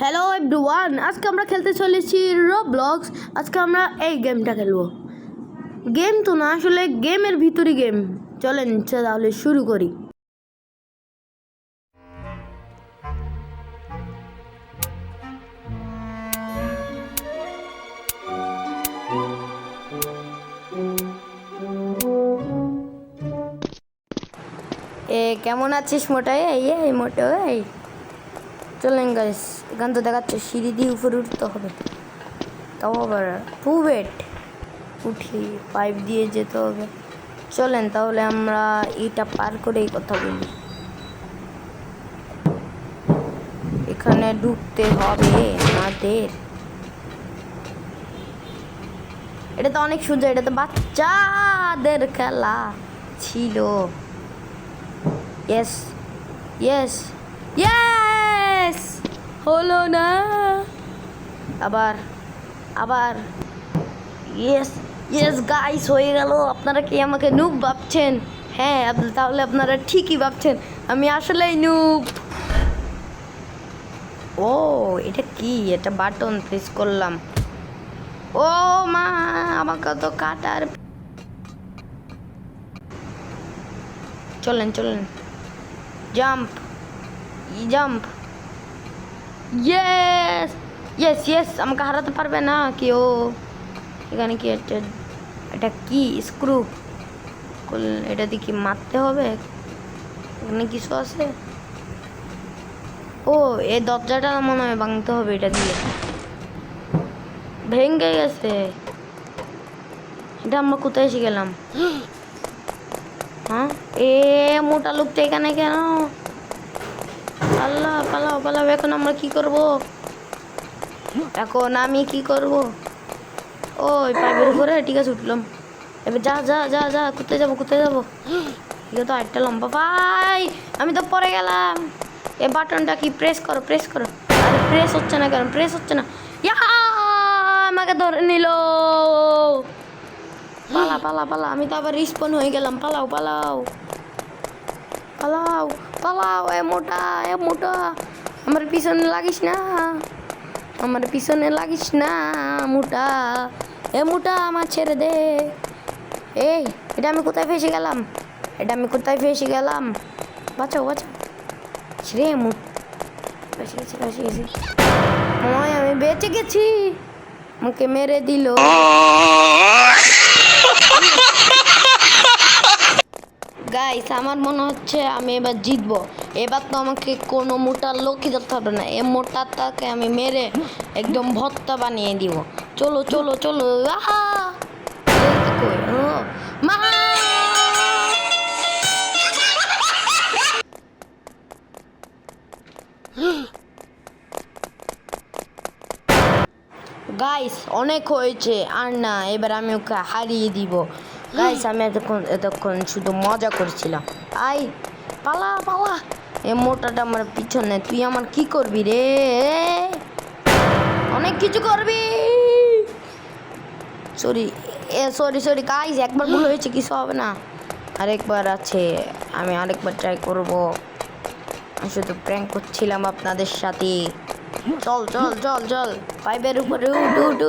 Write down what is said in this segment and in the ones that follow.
Hello everyone, আজকে আমরা খেলতে চলেছি রবলক্স। আজকে আমরা এই গেমটা খেলবো। গেম তো না, আসলে গেমের ভিতরে গেম। চলেন তাহলে শুরু করি। কেমন আছিস মোটাই? এই মোটাই চলেন গাইস, এখান তো দেখাচ্ছে সিঁড়ি দিয়ে উপরে উঠতে হবে, তাও আবার 2 বেড উঠি, পাইপ দিয়ে যেতে হবে। চলেন তাহলে আমরা এটা পার করেই কথা বলি। এখানে ঢুকতে হবে আমাদের। এটা তো অনেক সুন্দর, এটা তো বাচ্চাদের খেলা ছিল। ইয়েস ইয়েস ইয়েস, হলো না, আবার আবার ইয়েস ইয়েস গাইস, হয়ে গেল। আপনারা কি আমাকে নুব ভাবছেন? হ্যাঁ, তাহলে আপনারা ঠিকই ভাবছেন, আমি আসলেই নুব। ও এটা কি? এটা বাটন প্রেস করলাম। ও মা, আমাকে তো কাটার। চলেন চলেন, jump jump, yes yes yes, আমাকে হারাতে পারবে না কেউ। এখানে কি এটা? এটা কি স্ক্রু? এটা দিয়ে কি মারতে হবে? এখানে কিছু আছে। ও এই দরজাটা মনে হয় ভাঙতে হবে, এটা দিয়ে। ভেঙে গেছে। এটা আমরা কোথায় এসে গেলাম? হ্যাঁ, মোটা লোকটা এখানে কেন? আল্লাহ, পালাও পালাও। এখন আমরা কি করব? এখন আমি কি করব? ওই পাইপের উপরে, ঠিক আছে উঠলাম। এবার যা যা যা যা, কোথায় যাবো কোথায় যাবো? ঠিক আছে, আরেকটা লম্বা ভাই, আমি তো পরে গেলাম। এই বাটনটা কি? প্রেস করো প্রেস করো। আরে প্রেস হচ্ছে না কেন? প্রেস হচ্ছে না। ইয়া, আমাকে ধরে নিল। পালা পালা পালা, আমি তো আবার রিস্পন হয়ে গেলাম। পালাও পালাও পালাও পালাও। এ মোটা, আমার পিছনে লাগিস না, আমার পিছনে লাগিস না মোটা। মোটা, আমার ছেড়ে দে। এই, এটা আমি কোথায় ফেসে গেলাম? এটা আমি কোথায় ফেসে গেলাম? বাঁচাও বাঁচাও। রে বেঁচে গেছি। আমি বেঁচে গেছি, মুখে মেরে দিল। গাইস, আমার মনে হচ্ছে আমি এবার জিতবো। এবার তো আমাকে কোনো মোটার লোকই ধরতে হবে না। এই মোটাটাকে আমি মেরে একদম ভর্তা বানিয়ে দিব। চলো চলো চলো। আহা, মা, গাইস অনেক হয়েছে, আর না, এবার আমি ওকে হারিয়ে দিব। গাইস, আমি এতক্ষণ শুধু মজা করছিলাম। আই, পালা পালা। এ মোটাটা আমার পিছনে, তুই আমার কি করবি রে? অনেক কিছু করবি। সরি গাইস, একবার ভুল হয়েছে, কিছু হবে না। আরেকবার আছে, আমি আরেকবার ট্রাই করব। আমি শুধু প্র্যাঙ্ক করছিলাম আপনাদের সাথে। চল চল চল চল, পাইপের উপরে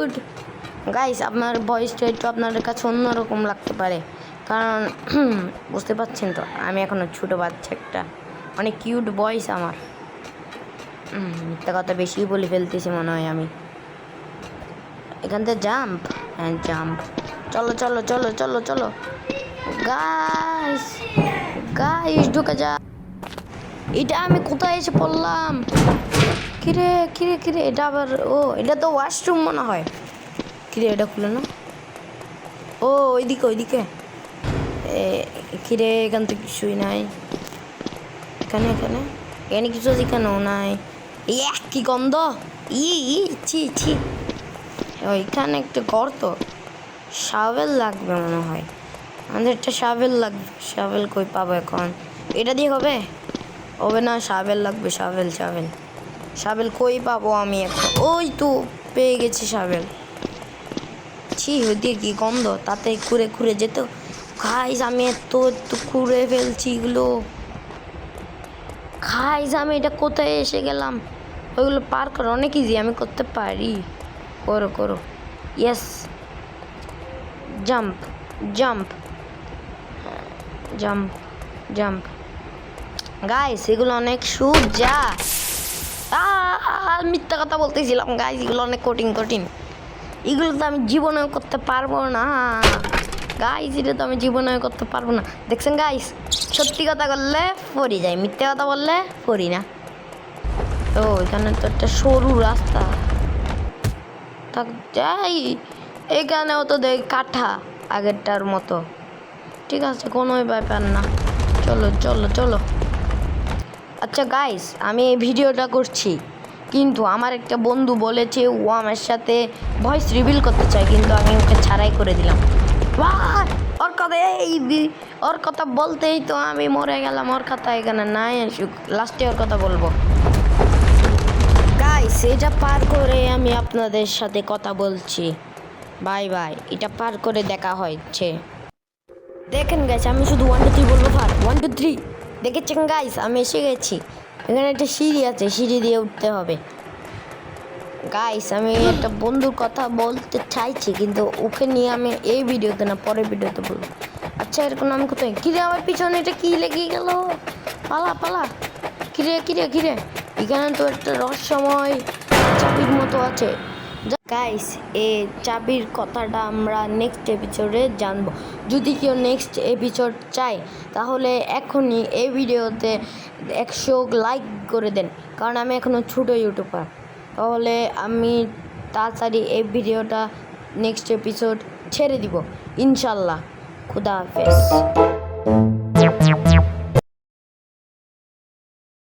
উঠ। গাইস, আপনার ভয়েসটা একটু আপনাদের কাছে অন্যরকম লাগতে পারে, কারণ বুঝতে পারছেন তো, আমি এখনো ছোটো বাচ্চা একটা, অনেক কিউট ভয়েস আমার। মিথ্যা কথা বেশি বলে ফেলতেছি মনে হয় আমি। এখান থেকে জাম্প, হ্যাঁ জাম্প। চলো চলো চলো চলো চলো গাইস, ঢুকে যা। এটা আমি কোথায় এসে পড়লাম? কিরে কিরে কিরে, এটা আবার, ও এটা তো ওয়াশরুম মনে হয়। কিরে, এটা খুলে না? ও ওইদিকে। কিরে, এখান থেকে কিছুই নাই। এখানে কিছু এখানেও নাই। কি গন্ধ! ছি। ওইখানে একটা গর্ত, শাবেল লাগবে মনে হয়। আমাদের একটা শাবেল লাগবে। শাবেল কই পাবো এখন? এটা দিয়ে হবে না, শাবেল লাগবে। শাবেল কই পাবো আমি এখন? ওই তো পেয়ে গেছি শাবেল। ছি, ওইদিকে কি গন্ধ, তাতে খুঁড়ে যেত। খাইস, আমি এত খুঁড়ে ফেলছি এগুলো। খাইস, আমি এটা কোথায় এসে গেলাম? ওইগুলো পার করা অনেক ইজি, আমি করতে পারি। করো করো, yes, jump jump jump jump. Guys এগুলো অনেক সোজা। মিথ্যা কথা বলতেছিলাম গাইস, এগুলো অনেক কঠিন কঠিন। এগুলো তো আমি জীবনেও করতে পারবো না গাইস, এটা তো আমি জীবনেও করতে পারবো না। দেখছেন গাইস, সত্যি কথা বললে পড়ি যাই, মিথ্যা কথা বললে পড়ি না। ও এখানে তো একটা সরু রাস্তা থাক যাই, এখানেও তো দেখ কাঠা আগেরটার মতো। ঠিক আছে, কোনো ব্যাপার না, চলো চলো চলো। আচ্ছা গাইস, আমি এই ভিডিওটা করছি, কিন্তু আমার একটা বন্ধু বলেছে ও আমার সাথে ভয়েস রিভিল করতে চায়, কিন্তু আমি ওকে ছাড়াই করে দিলাম। ওর কথা ওর কথা বলতেই তো আমি মরে গেলাম। ওর কথা এখানে নাই, লাস্টে ওর কথা বলবো। গাইস এটা পার করে আমি আপনাদের সাথে কথা বলছি। বাই বাই, এটা পার করে দেখা হচ্ছে। দেখেন গাইস, আমি শুধু 1 2 3 বলবো। 1 2 3 দেখেছেন গাইস, আমি এসে গেছি। এখানে একটা সিঁড়ি আছে, সিঁড়ি দিয়ে উঠতে হবে। গাইস আমি একটা বন্ধুর কথা বলতে চাইছি, কিন্তু ওকে নিয়ে আমি এই ভিডিওতে না, পরের ভিডিওতে বলবো। আচ্ছা এরকম নাম কোথায়? কিরে আমার পিছনে এটা কি লেগে গেল? পালা পালা। কিরে কিরে কিরে, এখানে তো একটা রহস্যময় চাবির মতো আছে। গাইস এই চাবির কথাটা আমরা নেক্সট এপিসোডে জানবো। যদি কেউ নেক্সট এপিসোড চায় তাহলে এখনই এই ভিডিওতে 100 লাইক করে দেন, কারণ আমি এখনও ছোটো ইউটিউবার। তাহলে আমি তাড়াতাড়ি এই ভিডিওটা নেক্সট এপিসোড ছেড়ে দিব ইনশাল্লাহ। খুদা হাফেজ।